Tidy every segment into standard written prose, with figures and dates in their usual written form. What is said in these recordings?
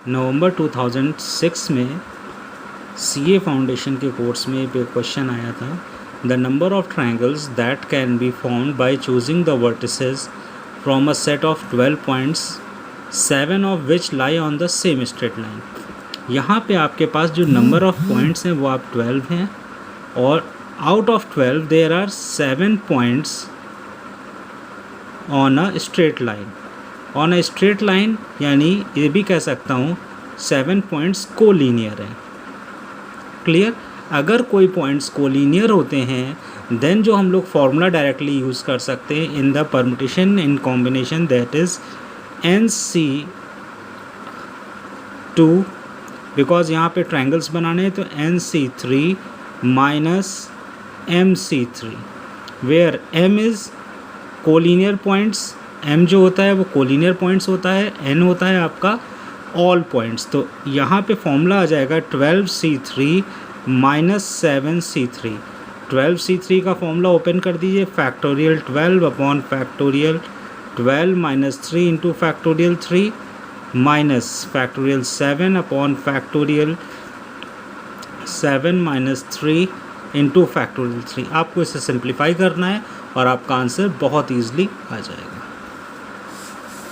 नवंबर 2006 में CA foundation के course में एक क्वेश्चन आया था, the number of triangles that can be found by choosing the vertices from a set of 12 points 7 of which lie on the same straight line. यहाँ पे आपके पास जो नंबर ऑफ पॉइंट्स हैं वो आप 12 हैं, और out of 12 there are 7 points on a straight line. On a straight line यानी ये भी कह सकता हूँ 7 पॉइंट्स कोलिनियर हैं। क्लियर? अगर कोई पॉइंट्स कोलिनियर होते हैं देन जो हम लोग फॉर्मूला डायरेक्टली यूज़ कर सकते हैं in the permutation in combination, that is NC2, because यहाँ पे ट्रायंगल्स बनाने हैं तो NC3 minus MC3, where M is collinear points, M जो होता है वो कोलिनियर पॉइंट्स होता है, N होता है आपका ऑल पॉइंट्स। तो यहाँ पे फॉर्मूला आ जाएगा 12C3 माइनस 7C3। 12C3 का फॉर्मूला ओपन कर दीजिए, factorial 12 upon factorial 12 minus 3 into factorial 3 minus factorial 7 upon factorial 7 minus 3 into factorial 3। आपको इसे सिंप्लीफाई करना है और आपका आंसर बहुत ईजिली आ जाएगा।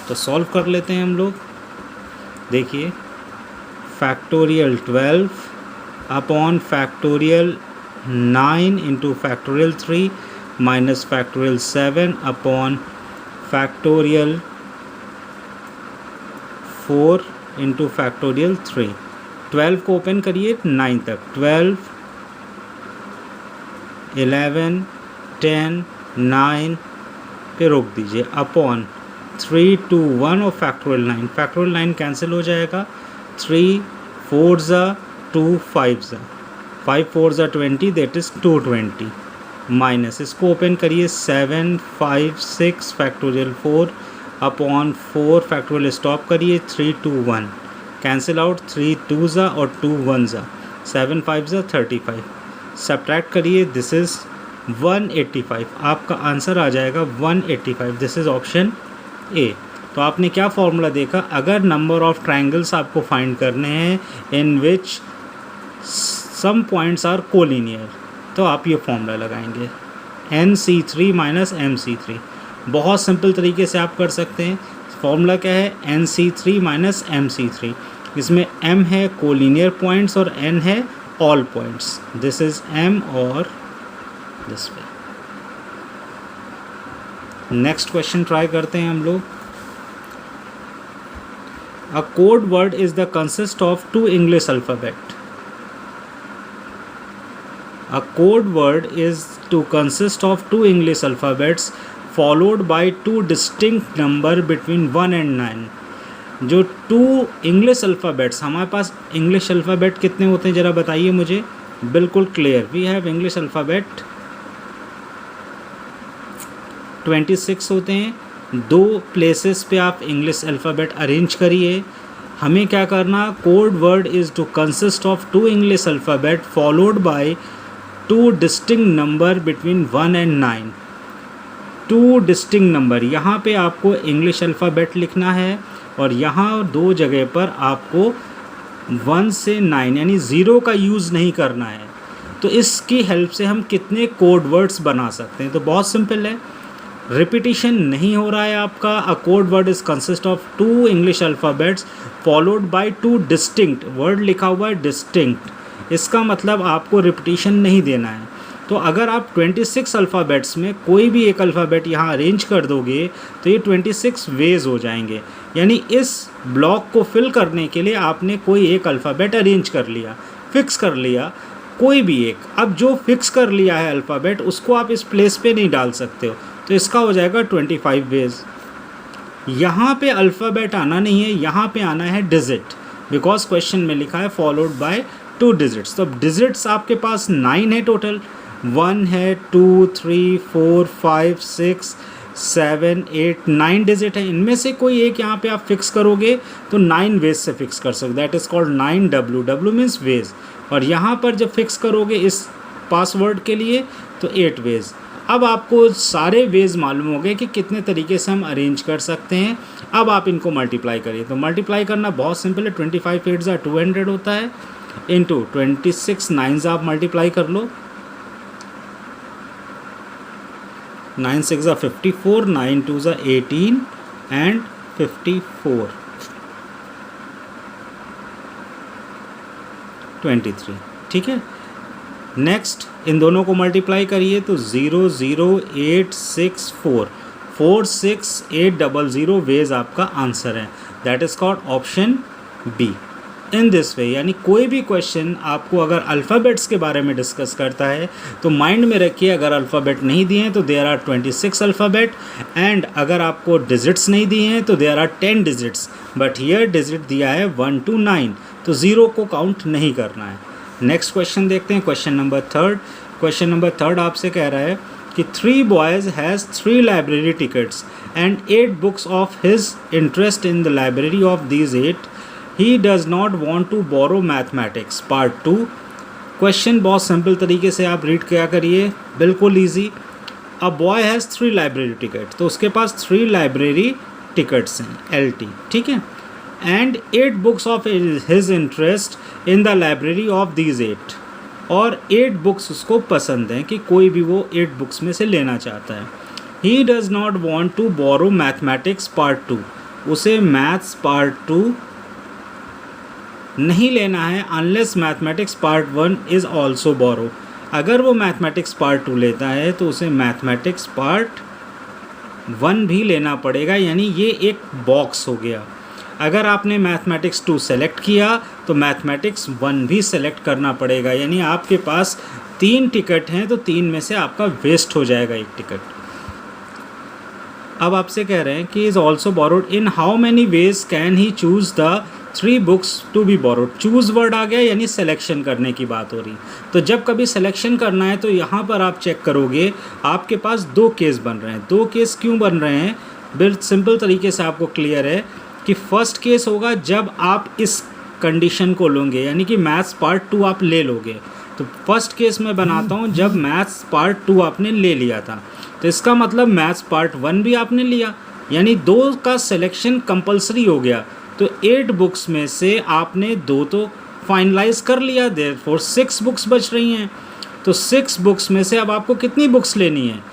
तो सॉल्व कर लेते हैं हम लोग। देखिए, factorial 12 upon factorial 9 into factorial 3 minus factorial 7 upon factorial 4 into factorial 3। 12 को ओपन करिए 9 तक, 12 11 10 9 पे रोक दीजिए, अपॉन 3 2 1 और फैक्टोरियल 9। फैक्टोरियल 9 कैंसिल हो जाएगा, 3 4 ज़ा 2 5 ज़ा 5 4 ज़ा 20, दैट इज़ 220 माइनस, इसको ओपन करिए 7 5 6 फैक्टोरियल 4 अपॉन 4 फैक्टोरियल स्टॉप करिए 3 2 1 कैंसिल आउट, 3 2 ज़ा और 2 1 ज़ा 7 5 ज़ा 35, सब्ट्रैक्ट करिए, दिस इज़ 185। आपका आंसर आ जाएगा 185। This is option A. तो आपने क्या फॉर्मूला देखा, अगर नंबर ऑफ ट्रायंगल्स आपको फाइंड करने हैं इन विच सम पॉइंट्स आर कोलिनियर, तो आप ये फॉर्मूला लगाएंगे NC3 माइनस MC3। बहुत सिंपल तरीके से आप कर सकते हैं। फॉर्मूला क्या है, NC3 माइनस MC3। इसमें M है कोलिनियर पॉइंट्स और N है all points. This is M और this way. Next question try करते हैं हम लोग। A code word is the consist of 2 English alphabet. A code word is to consist of 2 English alphabets followed by 2 distinct number between 1 and 9। जो 2 English alphabets, हमारे पास English alphabet कितने होते हैं ज़रा बताइए मुझे। बिल्कुल clear, we have English alphabet 26 होते हैं। 2 प्लेसेस पे आप इंग्लिश अल्फ़ाबेट अरेंज करिए। हमें क्या करना, code word is to consist of 2 English alphabet followed by 2 distinct number between 1 and 9। 2 distinct number, यहाँ पे आपको इंग्लिश अल्फ़ाबेट लिखना है और यहाँ 2 जगह पर आपको 1 से 9 यानी 0 का यूज़ नहीं करना है। तो इसकी हेल्प से हम कितने कोड वर्ड्स बना सकते हैं, तो बहुत सिंपल है, रिपीटिशन नहीं हो रहा है आपका। अ code word is consist of 2 English alphabets followed by 2 distinct, word लिखा हुआ है डिस्टिंक्ट, इसका मतलब आपको रिपीटिशन नहीं देना है। तो अगर आप 26 अल्फ़ाबेट्स में कोई भी एक अल्फ़ाबेट यहाँ अरेंज कर दोगे तो ये 26 वेज हो जाएंगे, यानी इस ब्लॉक को फिल करने के लिए आपने कोई एक अल्फ़ाबेट अरेंज कर लिया, फिक्स कर लिया कोई भी एक। अब जो फिक्स कर लिया है अल्फ़ाबेट उसको आप इस प्लेस पे नहीं डाल सकते हो, तो इसका हो जाएगा 25 वेज। यहाँ पे अल्फ़ाबेट आना नहीं है, यहाँ पे आना है डिजिट, बिकॉज क्वेश्चन में लिखा है फॉलोड बाय 2 डिजिट्स। तो अब डिजिट्स आपके पास 9 है टोटल, 1 है 2 3 4 5 6 7 8 9 डिजिट है। इनमें से कोई एक यहाँ पे आप फिक्स करोगे तो 9 वेज से फिक्स कर सकते, that is called 9W, W means ways. और यहाँ पर जब फिक्स करोगे इस पासवर्ड के लिए तो 8 वेज। अब आपको सारे वेज मालूम हो गए कि कितने तरीके से हम अरेंज कर सकते हैं। अब आप इनको मल्टीप्लाई करिए, तो मल्टीप्लाई करना बहुत सिंपल है, 25 8 ज़ा 200 होता है, इंटू 26 9 ज़ा आप मल्टीप्लाई कर लो, 9 6 ज़ा 54, 9 2 ज़ा 18 एंड 54 23, ठीक है। नेक्स्ट इन दोनों को मल्टीप्लाई करिए तो 00864 46800 वेज आपका आंसर है, that is called option B. In this way, यानी कोई भी क्वेश्चन आपको अगर अल्फ़ाबेट्स के बारे में डिस्कस करता है तो माइंड में रखिए, अगर अल्फ़ाबेट नहीं दिए हैं तो देयर आर 26 अल्फ़ाबेट, एंड अगर आपको डिजिट्स नहीं दिए हैं तो there are 10 digits, but here digit दिया है 1 to 9, तो 0 को काउंट नहीं करना है। नेक्स्ट क्वेश्चन देखते हैं, question number third. Question number third आपसे कह रहा है कि 3 boys has 3 library tickets and 8 books of his interest in the library of these 8, he does not want to borrow mathematics part 2। क्वेश्चन बहुत सिंपल तरीके से आप रीड क्या करिए, बिल्कुल easy. A boy has 3 library ticket, तो उसके पास 3 लाइब्रेरी टिकट्स हैं, LT, ठीक है, and 8 books of his interest in the library of these 8, और 8 बुक्स उसको पसंद हैं कि कोई भी वो 8 बुक्स में से लेना चाहता है। He does not want to borrow mathematics part 2, उसे मैथ्स पार्ट 2 नहीं लेना है unless mathematics part 1 is also borrow. अगर वो मैथमेटिक्स पार्ट 2 लेता है तो उसे मैथमेटिक्स पार्ट 1 भी लेना पड़ेगा, यानी ये एक बॉक्स हो गया। अगर आपने मैथमेटिक्स 2 सेलेक्ट किया तो मैथमेटिक्स 1 भी सेलेक्ट करना पड़ेगा, यानी आपके पास 3 टिकट हैं तो 3 में से आपका वेस्ट हो जाएगा 1 टिकट। अब आपसे कह रहे हैं कि is also borrowed, in how many ways can he choose the 3 books to be borrowed. Choose word आ गया, यानी सिलेक्शन करने की बात हो रही। तो जब कभी सिलेक्शन करना है तो यहाँ पर आप चेक करोगे, आपके पास 2 केस बन रहे हैं। 2 केस क्यों बन रहे हैं, बिल्कुल सिंपल तरीके से आपको क्लियर है कि फर्स्ट केस होगा जब आप इस कंडीशन को लोगे, यानी कि मैथ्स पार्ट 2 आप ले लोगे। तो फर्स्ट केस मैं बनाता हूँ जब मैथ्स पार्ट 2 आपने ले लिया था, तो इसका मतलब मैथ्स पार्ट 1 भी आपने लिया, यानी 2 का सिलेक्शन कंपलसरी हो गया। तो 8 बुक्स में से आपने 2 तो फाइनलाइज कर लिया, देयरफॉर 6 बुक्स बच रही हैं। तो 6 बुक्स में से अब आपको कितनी बुक्स लेनी है,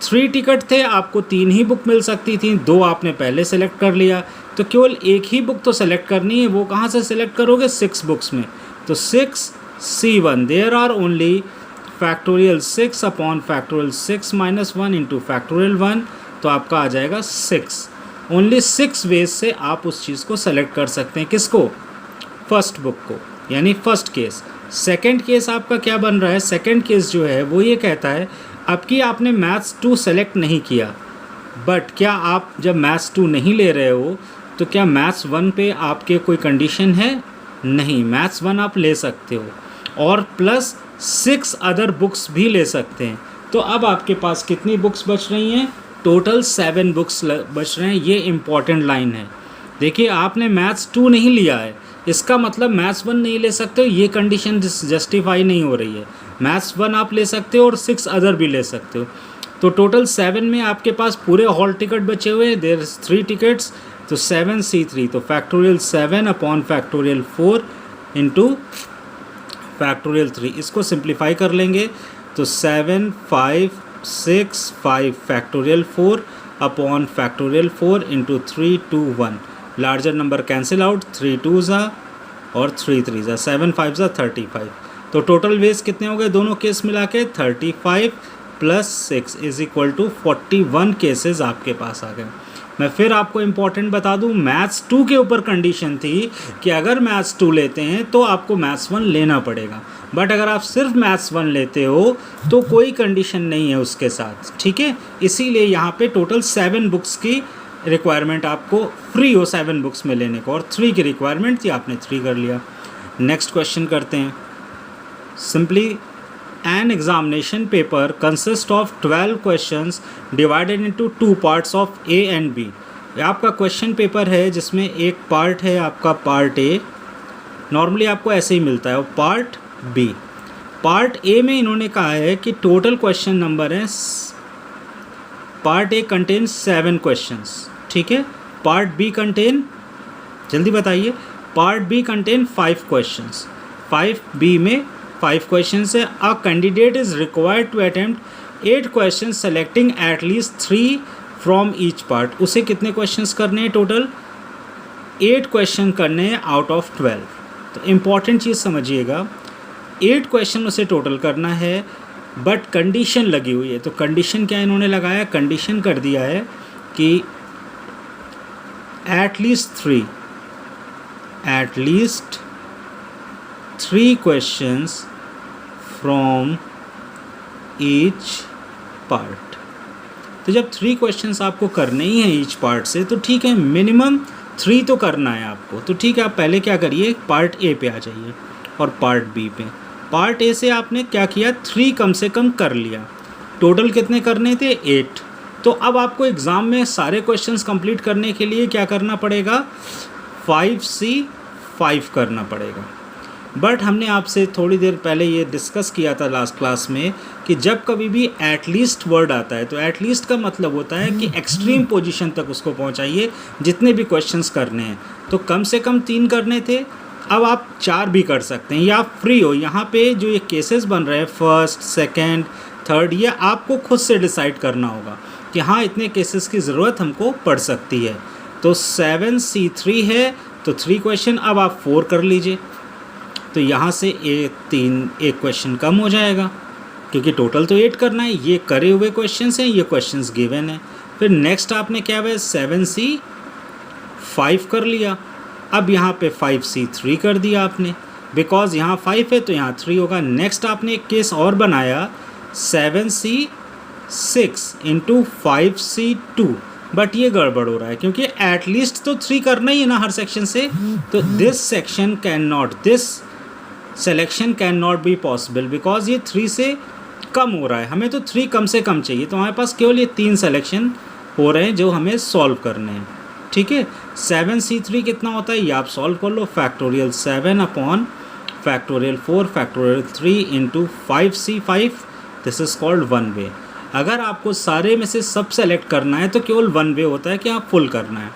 3 टिकट थे, आपको 3 ही बुक मिल सकती थी, 2 आपने पहले सेलेक्ट कर लिया, तो केवल 1 ही बुक तो सेलेक्ट करनी है। वो कहाँ से सेलेक्ट करोगे, 6 बुक्स में। तो 6 C1, there are only factorial 6 upon factorial 6 minus 1 into factorial 1, तो आपका आ जाएगा 6। ओनली 6 वेज से आप उस चीज़ को सेलेक्ट कर सकते हैं, किसको, फर्स्ट बुक को, यानी फर्स्ट केस। सेकंड केस आपका क्या बन रहा है, सेकंड केस जो है वो ये कहता है अब कि आपने मैथ्स 2 सेलेक्ट नहीं किया, बट क्या आप जब मैथ्स 2 नहीं ले रहे हो तो क्या मैथ्स 1 पे आपके कोई कंडीशन है, नहीं, मैथ्स 1 आप ले सकते हो और प्लस 6 अदर बुक्स भी ले सकते हैं। तो अब आपके पास कितनी बुक्स बच रही हैं, टोटल 7 बुक्स बच रहे हैं। ये इम्पॉर्टेंट लाइन है, देखिए आपने मैथ्स 2 नहीं लिया है, इसका मतलब मैथ्स 1 नहीं ले सकते हो, ये कंडीशन जस्टिफाई नहीं हो रही है। मैथ्स 1 आप ले सकते हो और 6 अदर भी ले सकते हो। तो टोटल 7 में आपके पास पूरे हॉल टिकट बचे हुए हैं, देयर इज 3 टिकट्स, तो 7 C3, तो factorial 7 upon factorial 4 into factorial 3, इसको सिंप्लीफाई कर लेंगे तो 7 5 6 5 factorial 4 upon factorial 4 into 3 2 1, larger number cancel out, 3 2 ज़ा और 3 3 ज़ा, 7 5 ज़ा 35। तो टोटल वेज कितने हो गए दोनों केस मिला के, 35 plus 6 is equal to 41 cases आपके पास आ गए। मैं फिर आपको इम्पॉर्टेंट बता दूं, मैथ्स 2 के ऊपर कंडीशन थी कि अगर मैथ्स 2 लेते हैं तो आपको मैथ्स 1 लेना पड़ेगा, बट अगर आप सिर्फ मैथ्स 1 लेते हो तो कोई कंडीशन नहीं है उसके साथ, ठीक है। इसीलिए यहाँ पे टोटल 7 बुक्स की रिक्वायरमेंट आपको फ्री हो 7 बुक्स में लेने को, और 3 की रिक्वायरमेंट थी, आपने 3 कर लिया। नेक्स्ट क्वेश्चन करते हैं। Simply an examination paper consists of 12 questions divided into 2 parts of A and B। आपका क्वेश्चन पेपर है जिसमें एक पार्ट है आपका पार्ट ए, नॉर्मली आपको ऐसे ही मिलता है, और पार्ट बी। पार्ट ए में इन्होंने कहा है कि टोटल क्वेश्चन नंबर है, पार्ट ए कंटेन्स 7 क्वेश्चंस, ठीक है, पार्ट बी कंटेन, जल्दी बताइए, part be contain 5 questions, 5B में 5 क्वेश्चंस है। A candidate is required to attempt 8 question selecting at least 3 from each part. उसे कितने क्वेश्चंस करने हैं टोटल? 8 क्वेश्चन करने हैं आउट ऑफ 12। तो इम्पॉर्टेंट चीज़ समझिएगा, 8 क्वेश्चन उसे टोटल करना है, बट कंडीशन लगी हुई है। तो कंडीशन क्या इन्होंने लगाया? कंडीशन कर दिया है कि eight least 3 questions from each part. तो जब 3 क्वेश्चंस आपको करने ही हैं ईच पार्ट से, तो ठीक है, मिनिमम 3 तो करना है आपको। तो ठीक है, आप पहले क्या करिए, पार्ट ए पे आ जाइए और पार्ट बी पे। पार्ट ए से आपने क्या किया, 3 कम से कम कर लिया। टोटल कितने करने थे? 8। तो अब आपको एग्ज़ाम में सारे क्वेश्चंस कंप्लीट करने के लिए क्या करना पड़ेगा? 5C5 करना पड़ेगा। बट हमने आपसे थोड़ी देर पहले ये डिस्कस किया था लास्ट क्लास में कि जब कभी भी एटलीस्ट वर्ड आता है, तो एटलीस्ट का मतलब होता है कि एक्सट्रीम पोजीशन तक उसको पहुंचाइए जितने भी क्वेश्चंस करने हैं। तो कम से कम 3 करने थे, अब आप 4 भी कर सकते हैं, या आप फ्री हो। यहाँ पे जो ये केसेस बन रहे हैं फर्स्ट, सेकेंड, थर्ड, ये आपको खुद से डिसाइड करना होगा कि हाँ इतने केसेस की ज़रूरत हमको पड़ सकती है। तो 7C3 है, तो 3 क्वेश्चन, अब आप 4 कर लीजिए। तो यहाँ से एक क्वेश्चन कम हो जाएगा, क्योंकि टोटल तो 8 करना है। ये करे हुए क्वेश्चंस हैं, ये क्वेश्चंस गिवन है। फिर नेक्स्ट आपने क्या है, 7C5 कर लिया। अब यहाँ पे 5C3 कर दिया आपने, बिकॉज यहाँ 5 है तो यहाँ 3 होगा। नेक्स्ट आपने एक केस और बनाया, 7C6 इंटू 5C2, बट ये गड़बड़ हो रहा है क्योंकि एटलीस्ट तो 3 करना ही है ना हर सेक्शन से। तो this selection can not be possible, because ये 3 से कम हो रहा है। हमें तो 3 कम से कम चाहिए, तो हमारे पास केवल ये 3 सिलेक्शन हो रहे हैं जो हमें सॉल्व करने हैं। ठीक है, 7C3 कितना होता है ये आप सॉल्व कर लो। Factorial 7 upon factorial 4 factorial 3 into 5C5, this is called 1 way. अगर आपको सारे में से सब सेलेक्ट करना है तो केवल 1 वे होता है कि आप फुल करना है।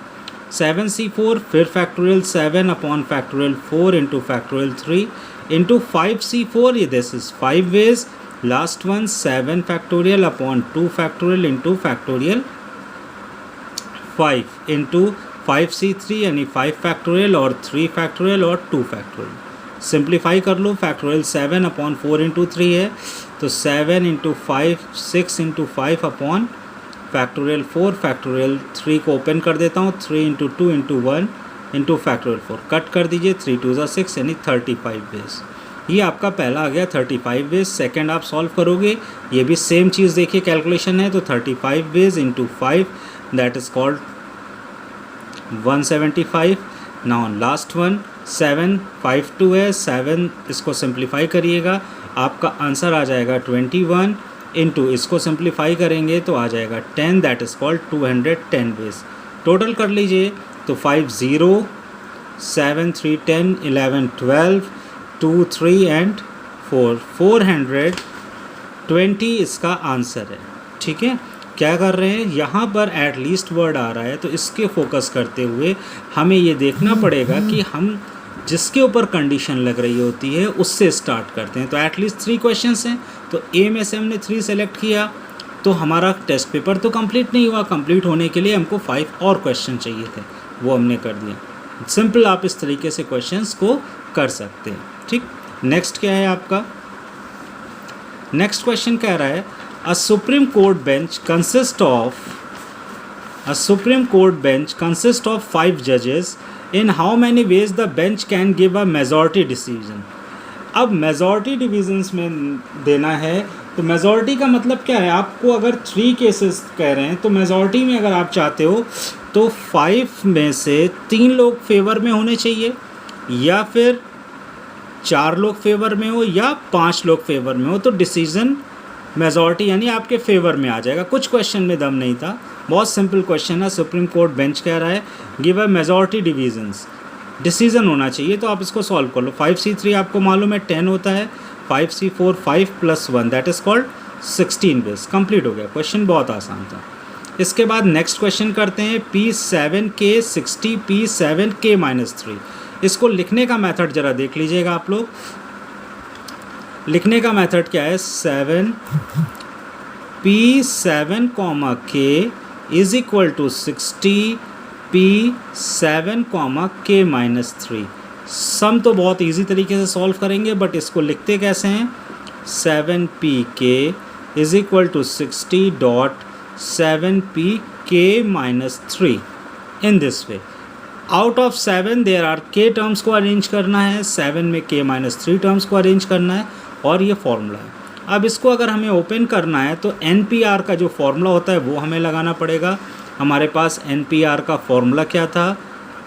7C4 फिर factorial 7 upon factorial 4 into factorial 3 into 5C4, ये this is 5 ways. Last one 7 factorial upon 2 factorial into factorial 5 into 5C3 यानी 5 फैक्टोरियल और 3 फैक्टोरियल और 2 फैक्टोरियल। सिंप्लीफाई कर लो, फैक्टोरियल 7 अपॉन 4 इंटू 3 है, तो 7 into 5 6 into 5 upon factorial 4 factorial 3 को open कर देता हूँ, 3 into 2 into 1 into factorial 4 cut कर दीजिए, 3 2 6 यानी 35 वेज। ये आपका पहला आ गया 35 वेज। सेकेंड आप सॉल्व करोगे, ये भी सेम चीज़ देखिए कैलकुलेशन है, तो 35 ways into 5 that is called 175। Now last one 752 है, 7 इसको सिंप्लीफाई करिएगा, आपका आंसर आ जाएगा 21 इंटू इसको सिंप्लीफाई करेंगे तो आ जाएगा 10, that is called 210 ways. Total कर लीजिए तो 5 0 7 3 10 11 12 2 3 एंड 4 420 इसका आंसर है। ठीक है, क्या कर रहे हैं यहाँ पर एटलीस्ट वर्ड आ रहा है, तो इसके फोकस करते हुए हमें ये देखना पड़ेगा कि हम जिसके ऊपर कंडीशन लग रही होती है उससे स्टार्ट करते हैं। तो एटलीस्ट 3 क्वेश्चंस हैं, तो ए में से हमने 3 सेलेक्ट किया, तो हमारा टेस्ट पेपर तो कंप्लीट नहीं हुआ। कंप्लीट होने के लिए हमको 5 और क्वेश्चन चाहिए थे, वो हमने कर दिया। सिंपल आप इस तरीके से क्वेश्चंस को कर सकते हैं। ठीक, नेक्स्ट क्या है आपका, नेक्स्ट क्वेश्चन कह रहा है अ supreme court bench consist of 5 जजेस, इन how many veg the bench can give a majority decision. अब मेजॉरिटी डिविजन्स में देना है, तो मेजॉरिटी का मतलब क्या है, आपको अगर 3 केसेस कह रहे हैं तो मेजॉरिटी में अगर आप चाहते हो तो 5 में से 3 लोग फेवर में होने चाहिए, या फिर 4 लोग फेवर में हो, या 5 लोग फेवर में हो, तो डिसीजन मेजॉरिटी यानी आपके फेवर में आ जाएगा। कुछ क्वेश्चन में दम नहीं था, बहुत सिंपल क्वेश्चन है। सुप्रीम कोर्ट बेंच कह रहा है give a majority divisions, decision होना चाहिए, तो आप इसको सॉल्व कर लो। 5C3 आपको मालूम है 10 होता है, 5C4 5 + 1 that is called 16 ways. Complete हो गया क्वेश्चन, बहुत आसान था। इसके बाद नेक्स्ट क्वेश्चन करते हैं P7K 60 P7K -3। इसको लिखने का मेथड ज़रा देख लीजिएगा आप लोग। लिखने का मेथड क्या है, 7 P7, K is equal to 60 P7, K -3। Sum तो बहुत इजी तरीके से सॉल्व करेंगे, बट इसको लिखते कैसे हैं, 7PK is equal to 60.7PK -3 in this way. Out of 7 there are K terms को अरेंज करना है, 7 में K -3 टर्म्स को अरेंज करना है, और ये फॉर्मूला है। अब इसको अगर हमें ओपन करना है तो NPR का जो फॉर्मूला होता है वो हमें लगाना पड़ेगा। हमारे पास NPR का फॉर्मूला क्या था,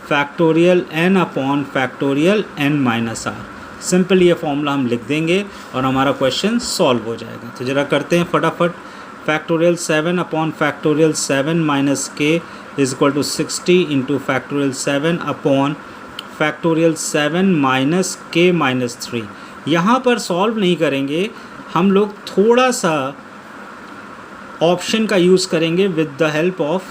factorial n upon factorial n minus r. Simple ये फॉर्मूला हम लिख देंगे और हमारा क्वेश्चन सॉल्व हो जाएगा। तो ज़रा करते हैं फटाफट। Factorial 7 upon factorial 7 minus k is equal to 60 into factorial 7 upon factorial 7 minus k -3। यहाँ पर सॉल्व नहीं करेंगे, हम लोग थोड़ा सा ऑप्शन का यूज़ करेंगे with the help of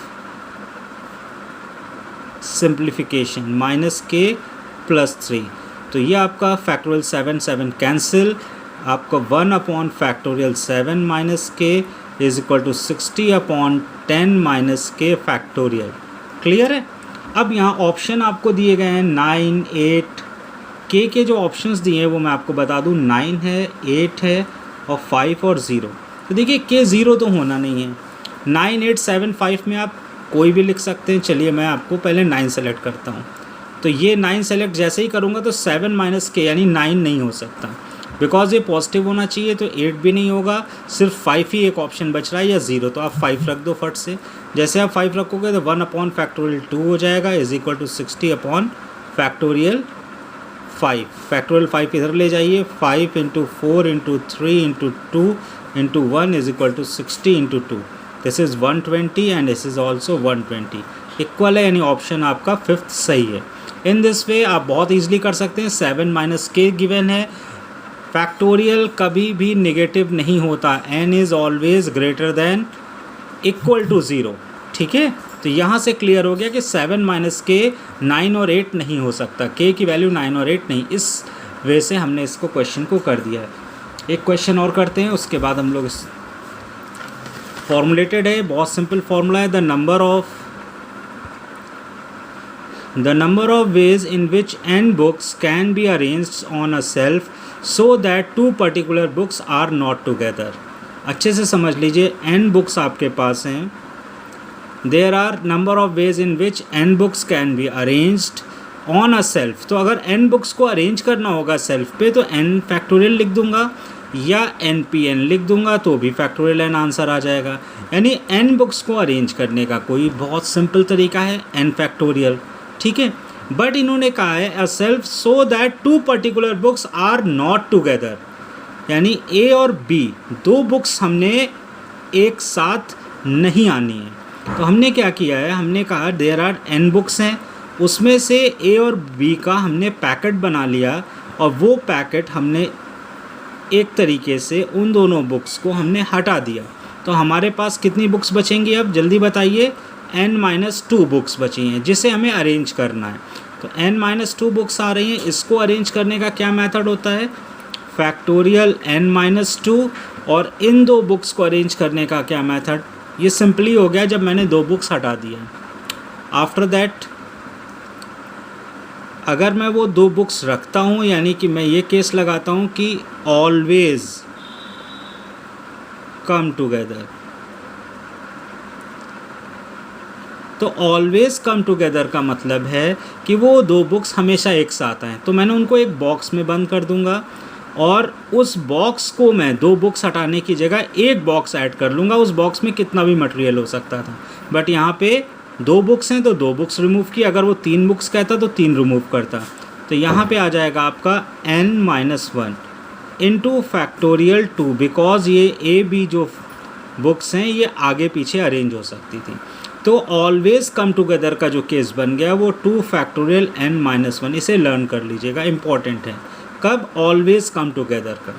simplification, -k +3। तो ये आपका फैक्टोरियल 7 कैंसिल, आपका 1 upon factorial 7 minus k is equal to 60 upon 10 minus k factorial. Clear है। अब यहाँ ऑप्शन आपको दिए गए हैं 9, 8, k के जो ऑप्शंस दिए हैं वो मैं आपको बता दूँ, 9 है, 8 है और 5 और 0। तो देखिए k 0 तो होना नहीं है। 9, 8, 7, 5 में आप कोई भी लिख सकते हैं। चलिए मैं आपको पहले 9 सेलेक्ट करता हूँ। तो ये 9 सेलेक्ट जैसे ही करूँगा तो 7 माइनस k यानी 9 नहीं हो सकता, बिकॉज ये पॉजिटिव होना चाहिए, तो 8 भी नहीं होगा, सिर्फ 5 ही एक ऑप्शन बच रहा है या 0। तो आप 5 रख दो फट से। जैसे आप 5 रखोगे तो 1 अपॉन फैक्टोरियल 2 हो जाएगा is equal to 60 upon factorial 5। Factorial 5 इधर ले जाइए, 5 into 4 into 3 into 2 into 1 is equal to 60 into 2। This is 120 and this is also 120। Equal है, यानी ऑप्शन आपका 5th सही है। इन दिस वे आप बहुत ईजिली कर सकते हैं। 7 माइनस k गिवन है। फैक्टोरियल कभी भी नेगेटिव नहीं होता, n is always greater than equal to 0। ठीक है, तो यहाँ से क्लियर हो गया कि 7 माइनस k 9 और 8 नहीं हो सकता, k की वैल्यू 9 और 8 नहीं। इस वे से हमने इसको क्वेश्चन को कर दिया है। एक क्वेश्चन और करते हैं, उसके बाद हम लोग इस फॉर्मुलेटेड है, बहुत सिंपल फार्मूला है। The number of ways in which n books can be arranged on a shelf so that two particular books are not together। अच्छे से समझ लीजिए, n books आपके पास हैं। There are number of ways in which n books can be arranged on a shelf। तो अगर n books को arrange करना होगा सेल्फ पे तो n फैक्टोरियल लिख दूंगा या npn लिख दूंगा तो भी फैक्टोरियल n आंसर आ जाएगा। यानी n बुक्स को अरेंज करने का कोई बहुत सिंपल तरीका है, n फैक्टोरियल। ठीक है, बट इन्होंने कहा है a shelf so that two particular books are not together, यानी ए और बी दो बुक्स हमने एक साथ नहीं आनी है। तो हमने क्या किया है, हमने कहा देयर आर n बुक्स हैं, उसमें से ए और बी का हमने पैकेट बना लिया और वो पैकेट हमने एक तरीके से उन दोनों बुक्स को हमने हटा दिया। तो हमारे पास कितनी बुक्स बचेंगी, अब जल्दी बताइए। n-2 बुक्स बची हैं जिसे हमें अरेंज करना है। तो n-2 बुक्स आ रही हैं, इसको अरेंज करने का क्या मेथड होता है, फैक्टोरियल n-2। और इन दो बुक्स को अरेंज करने का क्या मेथड, ये सिंपली हो गया जब मैंने दो बुक्स हटा दिया। आफ्टर दैट अगर मैं वो दो बुक्स रखता हूँ, यानी कि मैं ये केस लगाता हूँ कि ऑलवेज कम टुगेदर, तो ऑलवेज कम टुगेदर का मतलब है कि वो दो बुक्स हमेशा एक साथ आएँ। तो मैंने उनको एक बॉक्स में बंद कर दूंगा और उस बॉक्स को मैं दो बुक्स हटाने की जगह एक बॉक्स ऐड कर लूँगा। उस बॉक्स में कितना भी मटेरियल हो सकता था, बट यहाँ पे दो बुक्स हैं तो दो बुक्स रिमूव की। अगर वो 3 बुक्स कहता तो 3 रिमूव करता। तो यहाँ पे आ जाएगा आपका n-1 इंटू फैक्टोरियल 2, बिकॉज ये ए बी जो बुक्स हैं ये आगे पीछे अरेंज हो सकती थी। तो ऑलवेज कम टुगेदर का जो केस बन गया वो 2 फैक्टोरियल n-1। इसे लर्न कर लीजिएगा, इम्पॉर्टेंट है। कब, ऑलवेज कम टुगेदर का।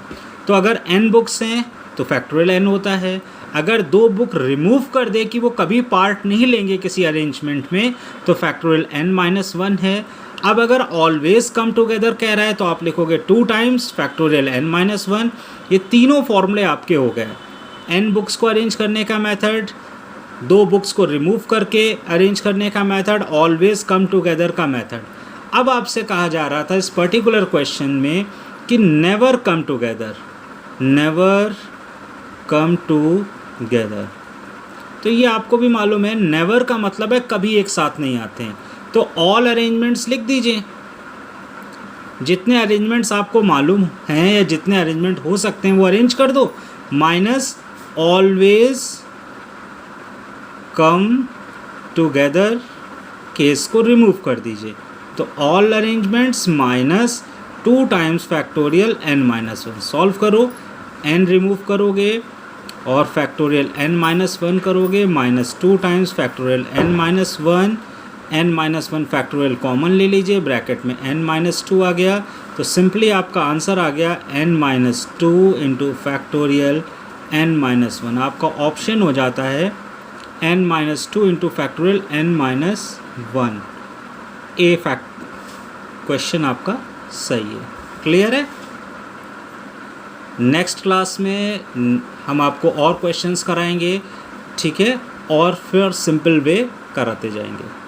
तो अगर n बुक्स हैं तो फैक्टोरियल n होता है। अगर दो बुक रिमूव कर दे कि वो कभी पार्ट नहीं लेंगे किसी अरेंजमेंट में, तो फैक्टोरियल n-1 है। अब अगर ऑलवेज कम टुगेदर कह रहा है तो आप लिखोगे 2 टाइम्स फैक्टोरियल n-1। ये तीनों फॉर्मूले आपके हो गए। n बुक्स को अरेंज करने का मेथड, दो बुक्स को रिमूव करके अरेंज करने का मेथड, ऑलवेज कम टुगेदर का मेथड। अब आपसे कहा जा रहा था इस पर्टिकुलर क्वेश्चन में कि never come together, never come together. तो ये आपको भी मालूम है, नेवर का मतलब है कभी एक साथ नहीं आते हैं। तो ऑल अरेंजमेंट्स लिख दीजिए, जितने अरेंजमेंट्स आपको मालूम हैं या जितने अरेंजमेंट हो सकते हैं वो अरेंज कर दो, minus always come together case को रिमूव कर दीजिए। तो all arrangements minus 2 times factorial n-1। Solve करो, n रिमूव करोगे और फैक्टोरियल n-1 करोगे, minus 2 times factorial n-1, n-1 factorial common ले लीजिए, ब्रैकेट में n-2 आ गया। तो सिंपली आपका आंसर आ गया n-2 इंटू फैक्टोरियल n-1। आपका ऑप्शन हो जाता है n-2 इंटू फैक्टोरियल n-1। ए क्वेश्चन आपका सही है। क्लियर है? नेक्स्ट क्लास में हम आपको और क्वेश्चंस कराएंगे, ठीक है, और फिर सिंपल वे कराते जाएंगे।